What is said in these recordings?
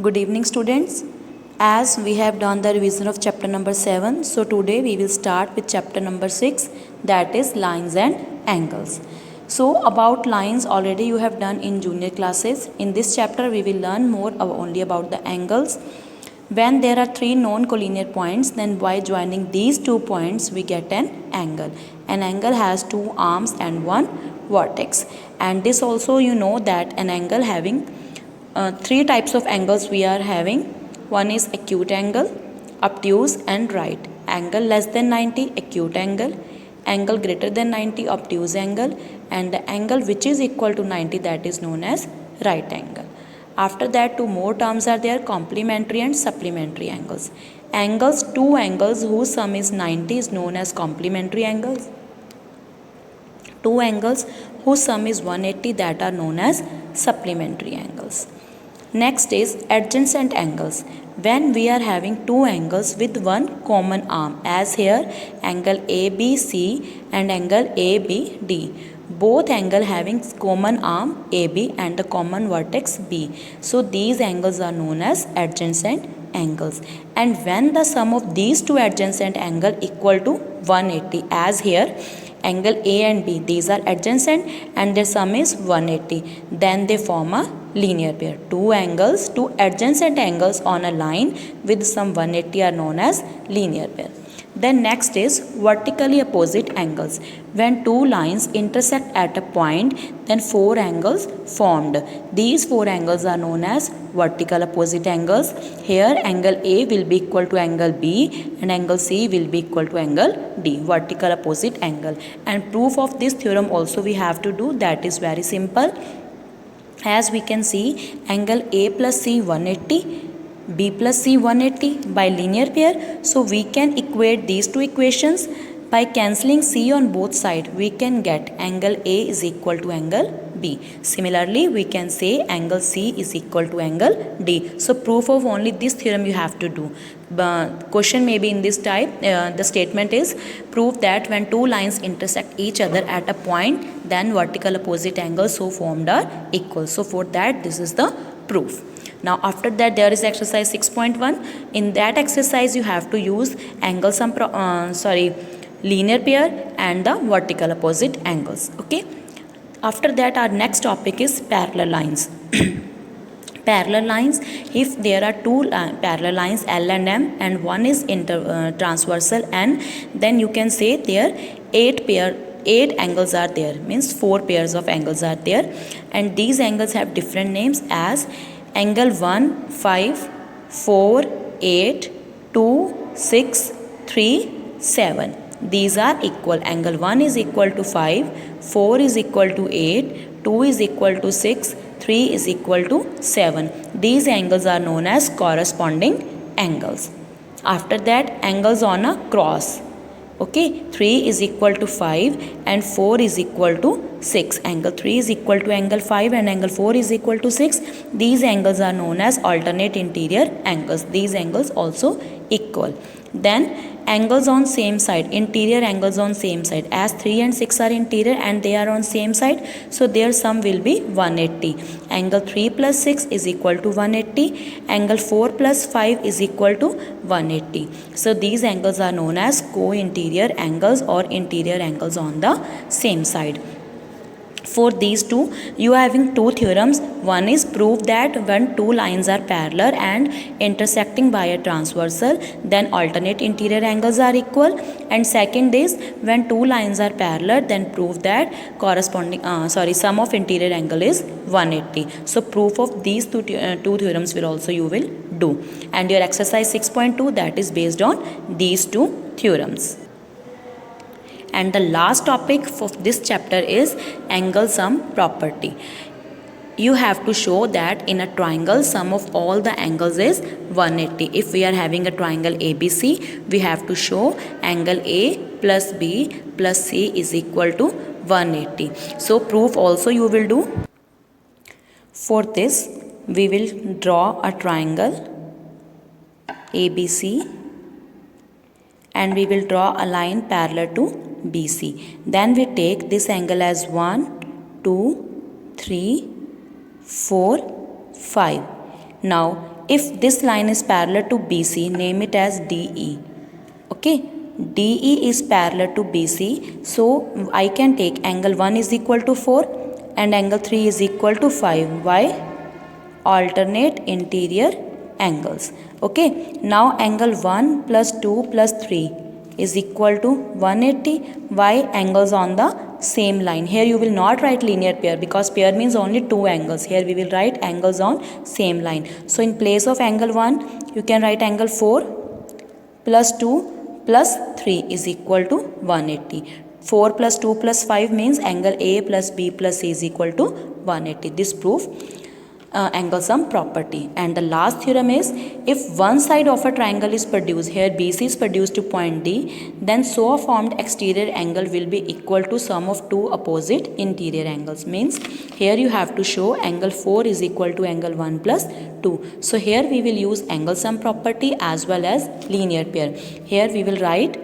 Good evening, students. As we have done the revision of chapter number 7, so today we will start with chapter number 6, that is lines and angles. So about lines already you have done in junior classes. In this chapter we will learn more only about the angles. When there are three known collinear points, then by joining these 2 points we get an angle. An angle has 2 arms and 1 vertex. And this also you know that an angle having 3 types of angles we are having. One is acute angle, obtuse and right. Angle less than 90, acute angle. Angle greater than 90, obtuse angle. And the angle which is equal to 90, that is known as right angle. After that, 2 more terms are there, complementary and supplementary angles. Angles, 2 angles whose sum is 90 is known as complementary angles. 2 angles whose sum is 180, that are known as supplementary angles. Next is adjacent angles. When we are having 2 angles with one common arm, as here angle ABC and angle ABD. Both angle having common arm AB and the common vertex B. So these angles are known as adjacent angles. And when the sum of these 2 adjacent angle equal to 180, as here angle A and B, these are adjacent and their sum is 180, then they form a linear pair. 2 angles, 2 adjacent angles on a line with sum 180 are known as linear pair. Then next is vertically opposite angles. When 2 lines intersect at a point, then 4 angles formed. These 4 angles are known as vertical opposite angles. Here angle A will be equal to angle B and angle C will be equal to angle D, vertical opposite angle. And proof of this theorem also we have to do, that is very simple. As we can see, angle A plus C 180, B plus C 180 by linear pair. So we can equate these 2 equations. By cancelling C on both sides, we can get angle A is equal to angle B. Similarly, we can say angle C is equal to angle D. So proof of only this theorem you have to do. Question may be in this type. The statement is prove that when 2 lines intersect each other at a point, then vertical opposite angles so formed are equal. So for that, this is the proof. Now after that there is exercise 6.1. In that exercise you have to use angle sum linear pair and the vertical opposite angles. Okay. After that our next topic is parallel lines. Parallel lines, if there are 2 parallel lines L and M and one is transversal N, then you can say there 8 angles are there, means 4 pairs of angles are there, and these angles have different names as angle 1, 5, 4, 8, 2, 6, 3, 7. These are equal. Angle 1 is equal to 5, 4 is equal to 8, 2 is equal to 6, 3 is equal to 7. These angles are known as corresponding angles. After that, angles on a cross. Okay, 3 is equal to 5 and 4 is equal to 6. Angle 3 is equal to angle 5 and angle 4 is equal to 6. These angles are known as alternate interior angles. These angles also equal. Then angles on same side, interior angles on same side. As 3 and 6 are interior and they are on same side, so their sum will be 180. Angle 3 plus 6 is equal to 180. Angle 4 plus 5 is equal to 180. So these angles are known as co-interior angles or interior angles on the same side. For these two, you are having 2 theorems. One is prove that when 2 lines are parallel and intersecting by a transversal, then alternate interior angles are equal. And second is when 2 lines are parallel, then prove that sum of interior angle is 180. So proof of these 2 theorems will also you will do. And your exercise 6.2, that is based on these 2 theorems. And the last topic of this chapter is angle sum property. You have to show that in a triangle sum of all the angles is 180. If we are having a triangle ABC, we have to show angle A plus B plus C is equal to 180. So proof also you will do. For this, we will draw a triangle ABC and we will draw a line parallel to BC. Then we take this angle as 1, 2, 3, 4, 5. Now if this line is parallel to BC, name it as DE. Okay, DE is parallel to BC, so I can take angle 1 is equal to 4 and angle 3 is equal to 5. Why? Alternate interior angles. Okay, now angle 1 plus 2 plus 3 is equal to 180. Why? Angles on the same line. Here you will not write linear pair because pair means only two angles. Here we will write angles on same line. So in place of angle 1 you can write angle 4 plus 2 plus 3 is equal to 180. 4 plus 2 plus 5 means angle A plus B plus C is equal to 180. This proof angle sum property. And the last theorem is, if one side of a triangle is produced, here BC is produced to point D, then so formed exterior angle will be equal to sum of two opposite interior angles. Means here you have to show angle 4 is equal to angle 1 plus 2. So here we will use angle sum property as well as linear pair. Here we will write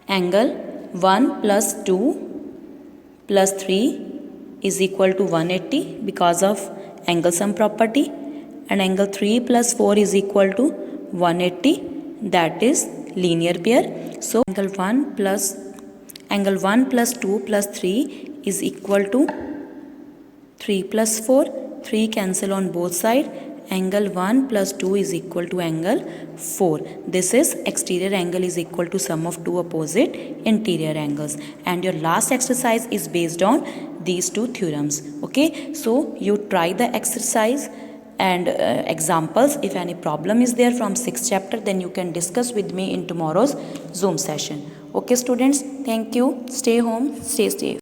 angle 1 plus 2 plus 3 is equal to 180 because of angle sum property, and angle 3 plus 4 is equal to 180, that is linear pair. So angle 1 plus 2 plus 3 is equal to 3 plus 4, 3 cancel on both sides, angle 1 plus 2 is equal to angle 4. This is exterior angle is equal to sum of two opposite interior angles. And your last exercise is based on these two theorems. Okay, so you try the exercise and examples. If any problem is there from 6th chapter, then you can discuss with me in tomorrow's Zoom session. Okay students, thank you. Stay home, stay safe.